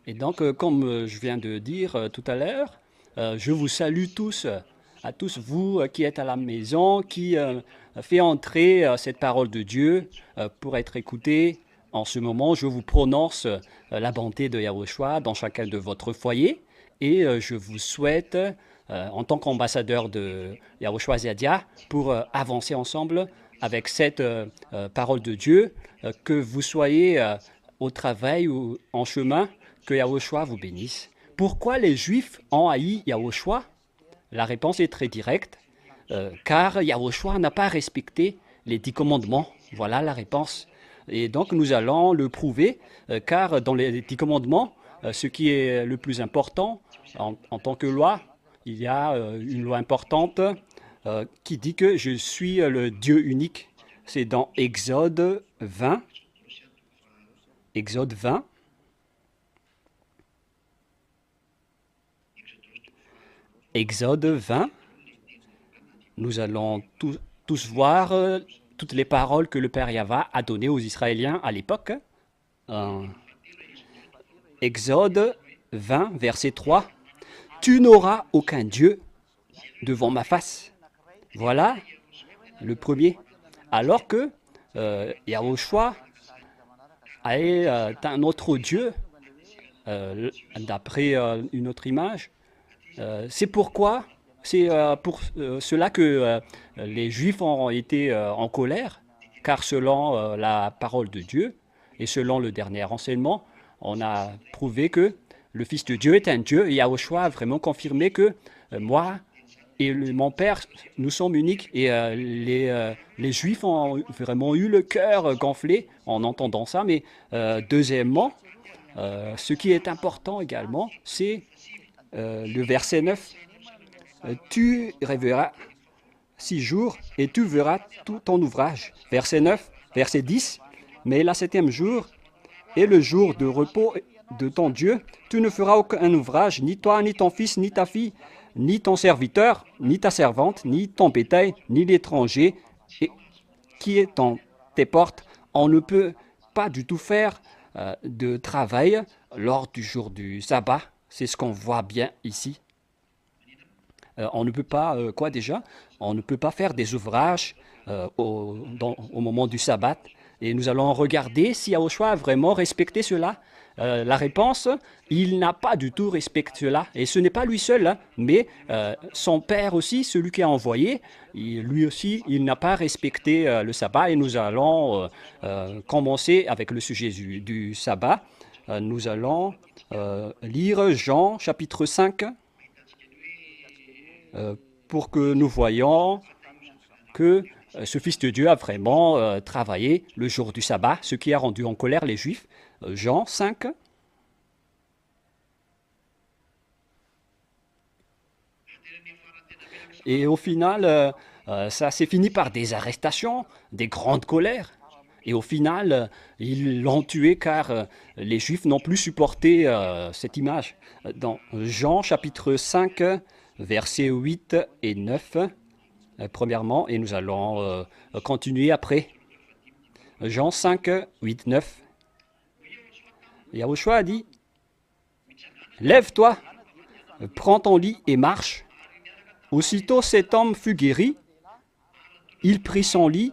Et donc, comme je viens de dire tout à l'heure, je vous salue tous, à tous vous qui êtes à la maison, qui fait entrer cette parole de Dieu pour être écoutée. En ce moment, je vous prononce la bonté de Yahushua dans chacun de votre foyer et je vous souhaite, en tant qu'ambassadeur de Yahushua Ziadia, pour avancer ensemble avec cette parole de Dieu, que vous soyez au travail ou en chemin, que Yahushua vous bénisse. Pourquoi les Juifs ont haï Yahushua? La réponse est très directe, car Yahushua n'a pas respecté les 10 commandements. Voilà la réponse. Et donc nous allons le prouver, car dans les 10 commandements, ce qui est le plus important en tant que loi, il y a une loi importante qui dit que je suis le Dieu unique. C'est dans Exode 20. Exode 20. Exode 20. Nous allons tous voir toutes les paroles que le Père Yahva a données aux Israéliens à l'époque. Exode 20, verset 3. Tu n'auras aucun Dieu devant ma face. Voilà le premier. Alors que Yahushua est un autre Dieu, d'après une autre image. C'est pourquoi, c'est pour cela que les Juifs ont été en colère, car selon la parole de Dieu et selon le dernier enseignement, on a prouvé que le Fils de Dieu est un Dieu et Yahushua a vraiment confirmé que moi et mon Père, nous sommes uniques. Et les Juifs ont vraiment eu le cœur gonflé en entendant ça. Mais deuxièmement, ce qui est important également, c'est le verset 9. Tu rêveras 6 jours et tu verras tout ton ouvrage. Verset 9, verset 10. Mais le 7e jour est le jour de repos de ton Dieu. Tu ne feras aucun ouvrage, ni toi, ni ton fils, ni ta fille, ni ton serviteur, ni ta servante, ni ton bétail, ni l'étranger qui est dans tes portes. On ne peut pas du tout faire de travail lors du jour du sabbat. C'est ce qu'on voit bien ici. On ne peut pas, quoi déjà? On ne peut pas faire des ouvrages au moment du sabbat. Et nous allons regarder si Yahushua a vraiment respecté cela. La réponse, il n'a pas du tout respecté cela. Et ce n'est pas lui seul, hein, mais son père aussi, celui qui a envoyé, lui aussi, il n'a pas respecté le sabbat. Et nous allons commencer avec le sujet du sabbat. Nous allons lire Jean chapitre 5 pour que nous voyions que ce Fils de Dieu a vraiment travaillé le jour du sabbat, ce qui a rendu en colère les Juifs. Jean 5. Et au final, ça s'est fini par des arrestations, des grandes colères. Et au final, ils l'ont tué car les Juifs n'ont plus supporté cette image. Dans Jean chapitre 5, versets 8 et 9, premièrement, et nous allons continuer après. Jean 5, 8, 9. Yahushua a dit, « Lève-toi, prends ton lit et marche. » Aussitôt cet homme fut guéri, il prit son lit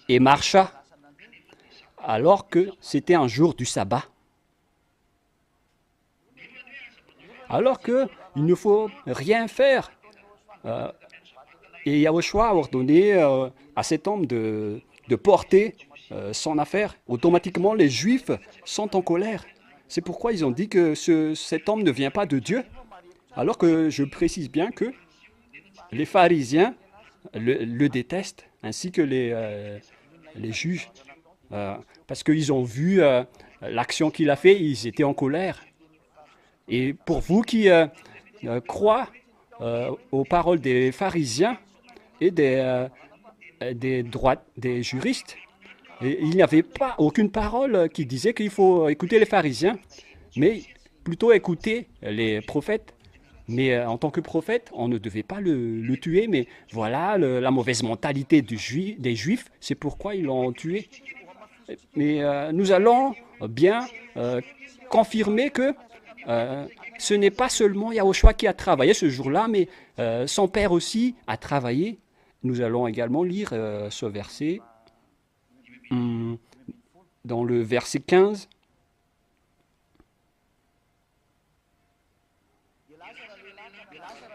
et marcha, alors que c'était un jour du sabbat. Alors qu'il ne faut rien faire. Et Yahushua a ordonné à cet homme de porter son affaire. Automatiquement, les Juifs sont en colère. C'est pourquoi ils ont dit que cet homme ne vient pas de Dieu. Alors que je précise bien que les pharisiens le détestent, ainsi que les juges. Parce qu'ils ont vu l'action qu'il a fait, ils étaient en colère. Et pour vous qui croient aux paroles des pharisiens et des juristes, et il n'y avait pas aucune parole qui disait qu'il faut écouter les pharisiens, mais plutôt écouter les prophètes. Mais en tant que prophète, on ne devait pas le tuer, mais voilà la mauvaise mentalité des Juifs, c'est pourquoi ils l'ont tué. Mais nous allons bien confirmer que ce n'est pas seulement Yahushua qui a travaillé ce jour-là, mais son père aussi a travaillé. Nous allons également lire ce verset dans le verset 15.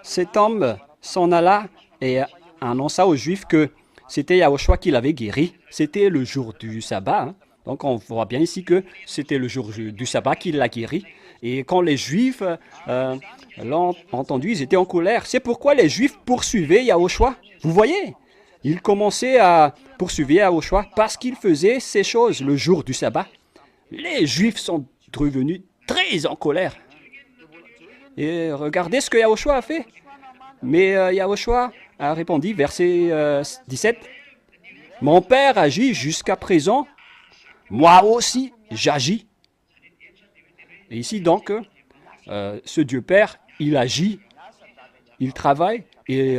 Cet homme s'en alla et annonça aux Juifs que c'était Yahushua qui l'avait guéri. C'était le jour du sabbat. Hein. Donc on voit bien ici que c'était le jour du sabbat qu'il l'a guéri. Et quand les Juifs l'ont entendu, ils étaient en colère. C'est pourquoi les Juifs poursuivaient Yahushua. Vous voyez, ils commençaient à poursuivre Yahushua parce qu'il faisait ces choses le jour du sabbat. Les Juifs sont devenus très en colère. Et regardez ce que Yahushua a fait. Mais Yahushua a répondu, verset 17, « Mon Père agit jusqu'à présent, moi aussi j'agis. » Et ici donc, ce Dieu Père, il agit, il travaille, et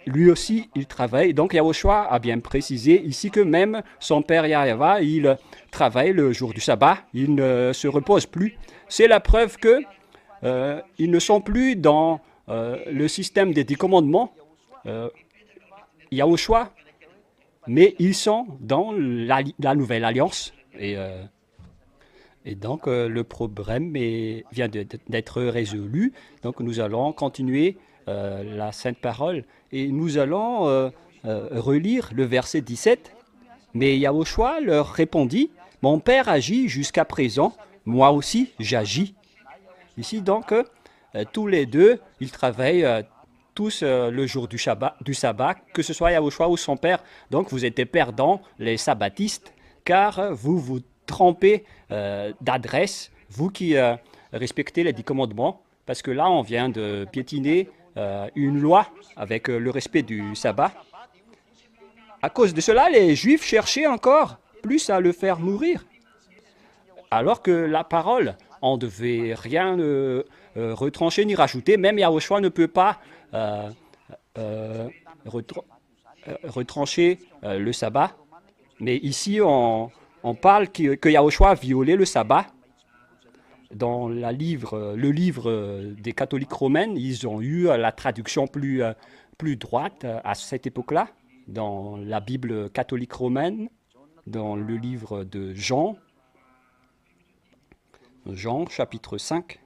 lui aussi il travaille. Donc Yahushua a bien précisé ici que même son Père Yahva, il travaille le jour du sabbat, il ne se repose plus. C'est la preuve que ils ne sont plus dans le système des 10 commandements, Yahushua, mais ils sont dans la nouvelle alliance. Et donc, le problème vient d'être résolu. Donc, nous allons continuer la Sainte Parole et nous allons relire le verset 17. Mais Yahushua leur répondit, « Mon Père agit jusqu'à présent, moi aussi j'agis. » Ici, donc, tous les deux, ils travaillent tous le jour du sabbat, que ce soit Yahushua ou son père. Donc, vous êtes perdants, les sabbatistes, car vous vous trompez d'adresse, vous qui respectez les 10 commandements, parce que là, on vient de piétiner une loi avec le respect du sabbat. À cause de cela, les Juifs cherchaient encore plus à le faire mourir, alors que la parole, on ne devait rien retrancher ni rajouter. Même Yahushua ne peut pas retrancher le sabbat. Mais ici, on parle que Yahushua a violé le sabbat. Dans le livre des catholiques romains, ils ont eu la traduction plus droite à cette époque-là. Dans la Bible catholique romaine, dans le livre de Jean, chapitre 5,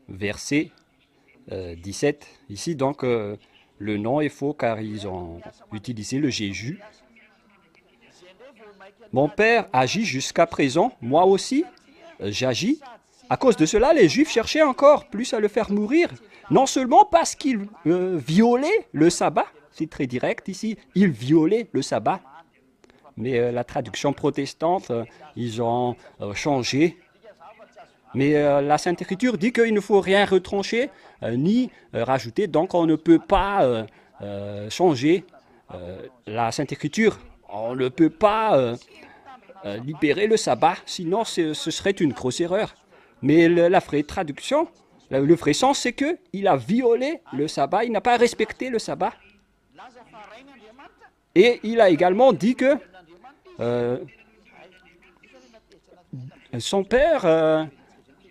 verset 17. Ici, donc, le nom est faux car ils ont utilisé le Jésus. Mon Père agit jusqu'à présent, moi aussi j'agis. À cause de cela, les Juifs cherchaient encore plus à le faire mourir. Non seulement parce qu'il violait le sabbat, c'est très direct ici, il violait le sabbat. Mais la traduction protestante, ils ont changé. Mais la Sainte Écriture dit qu'il ne faut rien retrancher ni rajouter, donc on ne peut pas changer la Sainte Écriture. On ne peut pas libérer le sabbat, sinon ce serait une grosse erreur. Mais la vraie traduction, le vrai sens, c'est qu'il a violé le sabbat, il n'a pas respecté le sabbat. Et il a également dit que son père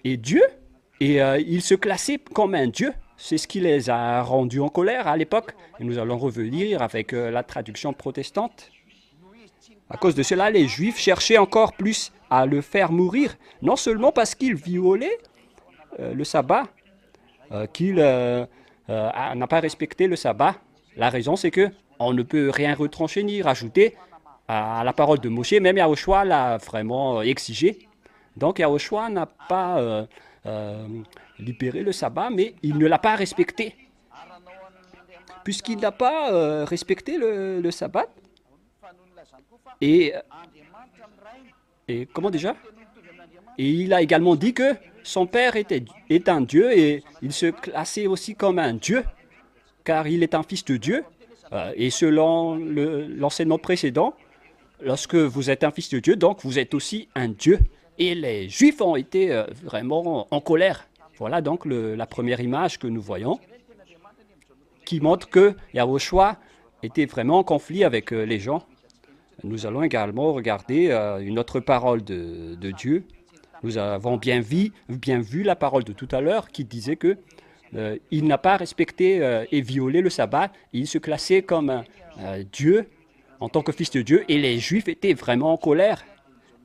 est Dieu et il se classait comme un Dieu. C'est ce qui les a rendus en colère à l'époque. Et nous allons revenir avec la traduction protestante. À cause de cela, les Juifs cherchaient encore plus à le faire mourir, non seulement parce qu'il violait le sabbat, qu'il n'a pas respecté le sabbat. La raison, c'est que on ne peut rien retrancher ni rajouter à la parole de Moshe. Même Yahushua l'a vraiment exigé. Donc Yahushua n'a pas libéré le sabbat, mais il ne l'a pas respecté. Puisqu'il n'a pas respecté le sabbat, et comment déjà? Et il a également dit que son père est un Dieu et il se classait aussi comme un Dieu, car il est un fils de Dieu. Et selon l'enseignement précédent, lorsque vous êtes un fils de Dieu, donc vous êtes aussi un Dieu. Et les Juifs ont été vraiment en colère. Voilà donc la première image que nous voyons, qui montre que Yahushua était vraiment en conflit avec les gens. Nous allons également regarder une autre parole de Dieu Nous avons bien vu la parole de tout à l'heure qui disait que il n'a pas respecté et violé le sabbat. Il se classait comme Dieu, en tant que fils de Dieu, et les Juifs étaient vraiment en colère.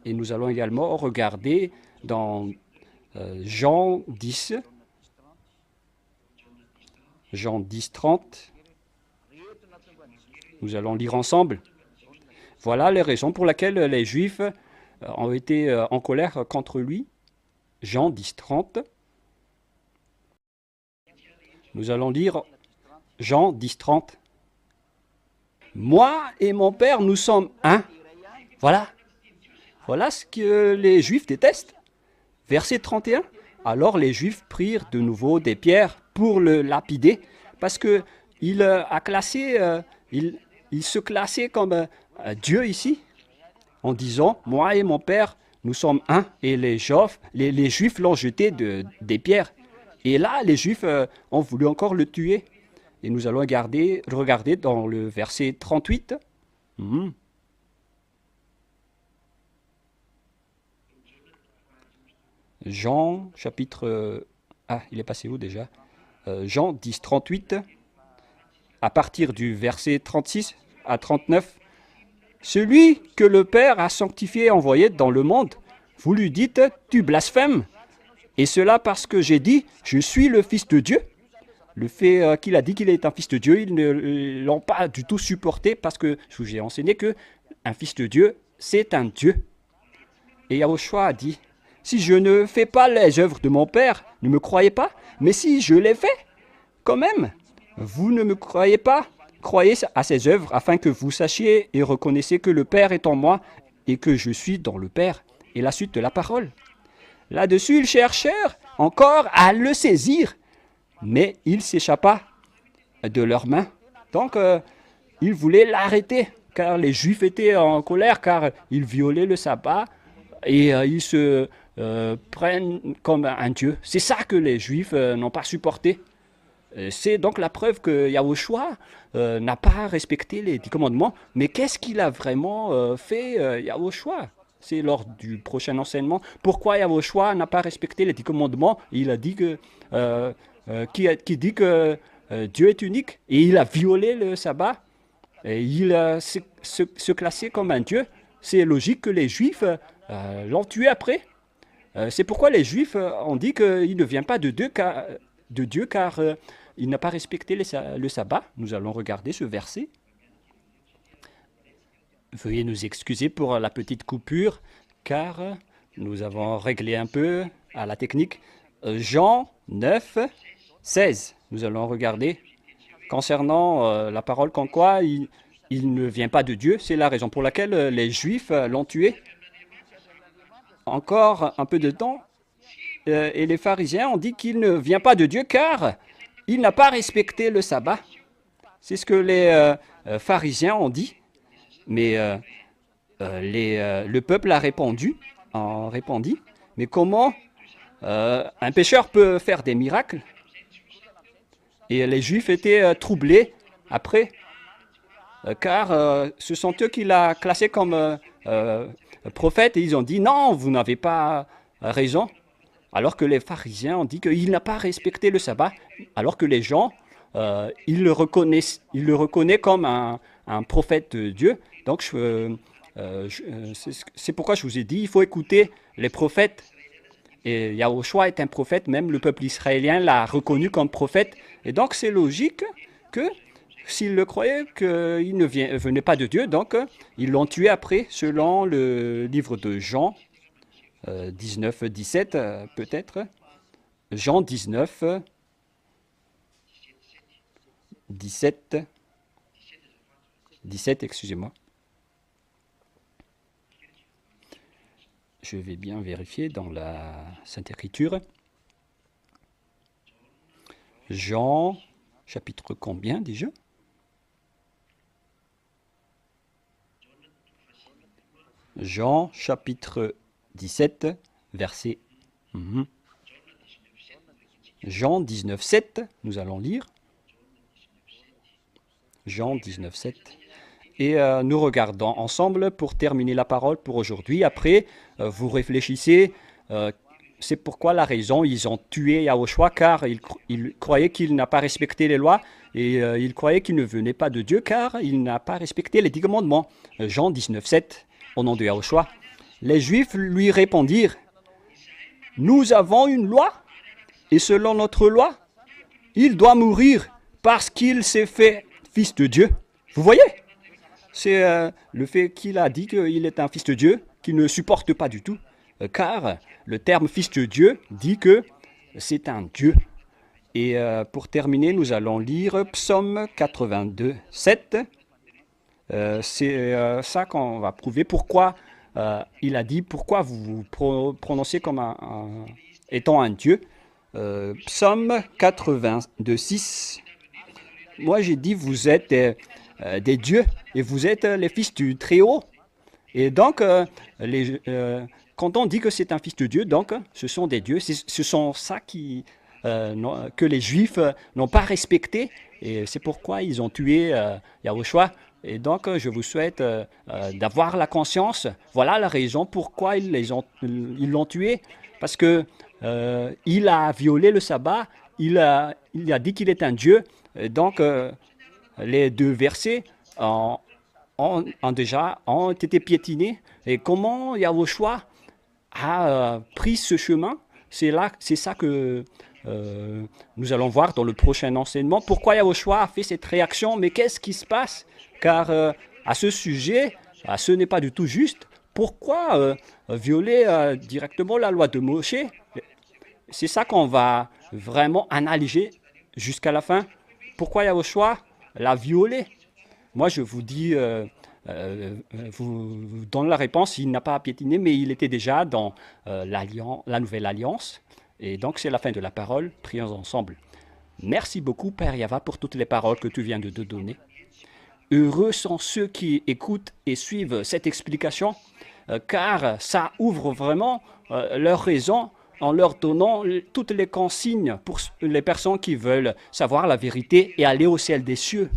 Et nous allons également regarder dans Jean 10, Jean 10, 30. Nous allons lire ensemble. Voilà les raisons pour lesquelles les Juifs ont été en colère contre lui. Jean 10, 30. Nous allons lire Jean 10, 30. Moi et mon Père, nous sommes un. Voilà. Voilà ce que les Juifs détestent. Verset 31. Alors les Juifs prirent de nouveau des pierres pour le lapider, parce que il se classait comme Dieu ici, en disant, moi et mon Père, nous sommes un. Et les Juifs l'ont jeté des pierres. Et là, les Juifs ont voulu encore le tuer. Et nous allons regarder dans le verset 38. Jean, chapitre... il est passé où déjà? Jean 10, 38, à partir du verset 36 à 39. Celui que le Père a sanctifié et envoyé dans le monde, vous lui dites, tu blasphèmes. Et cela parce que j'ai dit, je suis le Fils de Dieu. Le fait qu'il a dit qu'il est un Fils de Dieu, ils ne l'ont pas du tout supporté parce que je vous ai enseigné qu'un Fils de Dieu, c'est un Dieu. Et Yahushua a dit, si je ne fais pas les œuvres de mon Père, ne me croyez pas. Mais si je les fais, quand même, vous ne me croyez pas. Croyez à ces œuvres afin que vous sachiez et reconnaissiez que le Père est en moi et que je suis dans le Père. Et la suite de la parole. Là-dessus, ils cherchèrent encore à le saisir, mais il s'échappa de leurs mains. Donc, ils voulaient l'arrêter, car les Juifs étaient en colère, car ils violaient le sabbat et ils se prennent comme un Dieu. C'est ça que les Juifs n'ont pas supporté. C'est donc la preuve que Yahushua n'a pas respecté les 10 commandements. Mais qu'est-ce qu'il a vraiment fait, Yahushua? C'est lors du prochain enseignement. Pourquoi Yahushua n'a pas respecté les 10 commandements? Il a dit que, qui dit que Dieu est unique et il a violé le sabbat. Et il se classait comme un Dieu. C'est logique que les Juifs l'ont tué après. C'est pourquoi les Juifs ont dit qu'il ne vient pas de Dieu car il n'a pas respecté le sabbat. Nous allons regarder ce verset. Veuillez nous excuser pour la petite coupure car nous avons réglé un peu à la technique. Jean 9, 16. Nous allons regarder concernant la parole comme quoi il ne vient pas de Dieu. C'est la raison pour laquelle les Juifs l'ont tué. Encore un peu de temps, et les pharisiens ont dit qu'il ne vient pas de Dieu car il n'a pas respecté le sabbat. C'est ce que les pharisiens ont dit, mais le peuple a répondit, mais comment un pécheur peut faire des miracles? Et les Juifs étaient troublés après, car ce sont eux qui l'ont classé comme prophète, et ils ont dit non, vous n'avez pas raison. Alors que les pharisiens ont dit qu'il n'a pas respecté le sabbat, alors que les gens, ils le reconnaissent comme un prophète de Dieu. Donc, c'est pourquoi je vous ai dit, il faut écouter les prophètes. Et Yahushua est un prophète, même le peuple israélien l'a reconnu comme prophète. Et donc, c'est logique que s'ils le croyaient qu'il ne venait pas de Dieu, donc ils l'ont tué après, selon le livre de Jean 19, 17 peut-être. Jean 19, 17, excusez-moi. Je vais bien vérifier dans la Sainte Écriture. Jean, chapitre combien déjà? Jean, chapitre 17, verset... Jean 19, 7, nous allons lire. Jean 19, 7. Et nous regardons ensemble pour terminer la parole pour aujourd'hui. Après, vous réfléchissez Euh, c'est pourquoi la raison, ils ont tué Yahushua, car ils croyaient qu'il n'a pas respecté les lois, et ils croyaient qu'il ne venait pas de Dieu, car il n'a pas respecté les 10 commandements. Jean 19, 7, au nom de Yahushua. Les Juifs lui répondirent, nous avons une loi, et selon notre loi, il doit mourir parce qu'il s'est fait fils de Dieu. Vous voyez? C'est le fait qu'il a dit qu'il est un fils de Dieu, qu'il ne supporte pas du tout, car le terme fils de Dieu dit que c'est un Dieu. Et pour terminer, nous allons lire Psaume 82, 7. C'est ça qu'on va prouver. Pourquoi il a dit, pourquoi vous vous prononcez comme étant un Dieu. Psaume 82, 6. Moi, j'ai dit, vous êtes des dieux et vous êtes les fils du Très-Haut. Et donc, quand on dit que c'est un fils de Dieu, donc ce sont des dieux. Ce sont ça que les Juifs n'ont pas respecté. Et c'est pourquoi ils ont tué Yahushua. Et donc, je vous souhaite d'avoir la conscience. Voilà la raison pourquoi ils l'ont tué. Parce que il a violé le sabbat. Il a dit qu'il est un Dieu. Et donc, les deux versets ont été piétinés. Et comment Yahushua a pris ce chemin, c'est ça que nous allons voir dans le prochain enseignement. Pourquoi Yahushua a fait cette réaction? Mais qu'est-ce qui se passe? Car à ce sujet, ce n'est pas du tout juste. Pourquoi violer directement la loi de Moshe? C'est ça qu'on va vraiment analyser jusqu'à la fin. Pourquoi Yahushua l'a violé? Moi, je vous dis, vous donne la réponse, il n'a pas piétiné, mais il était déjà dans la nouvelle alliance. Et donc, c'est la fin de la parole. Prions ensemble. Merci beaucoup, Père Yava, pour toutes les paroles que tu viens de te donner. Heureux sont ceux qui écoutent et suivent cette explication, car ça ouvre vraiment leur raison en leur donnant toutes les consignes pour les personnes qui veulent savoir la vérité et aller au ciel des cieux.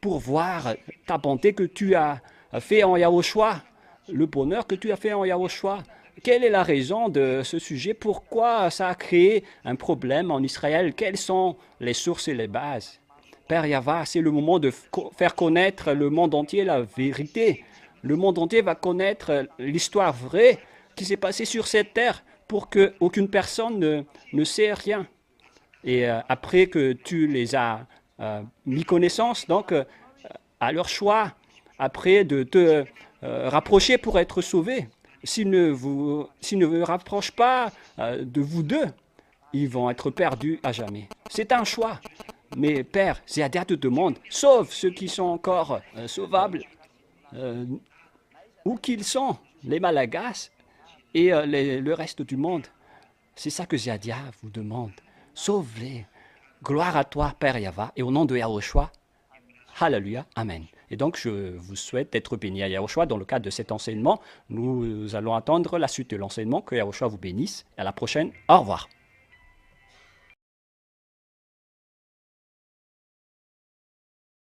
Pour voir ta bonté que tu as fait en Yahushua, le bonheur que tu as fait en Yahushua. Quelle est la raison de ce sujet? Pourquoi ça a créé un problème en Israël? Quelles sont les sources et les bases? Père Yava, c'est le moment de faire connaître le monde entier la vérité. Le monde entier va connaître l'histoire vraie qui s'est passée sur cette terre pour qu'aucune personne ne sait rien. Et après que tu les as mis connaissance, donc à leur choix, après de te rapprocher pour être sauvé. S'ils ne vous rapprochent pas de vous deux, ils vont être perdus à jamais. C'est un choix. Mais Père, Zéadia te demande, sauve ceux qui sont encore sauvables, où qu'ils sont, les Malagas et le reste du monde. C'est ça que Zéadia vous demande. Sauve-les. Gloire à toi, Père Yava, et au nom de Yahushua. Alléluia. Amen. Et donc, je vous souhaite d'être béni à Yahushua dans le cadre de cet enseignement. Nous allons attendre la suite de l'enseignement. Que Yahushua vous bénisse. À la prochaine. Au revoir.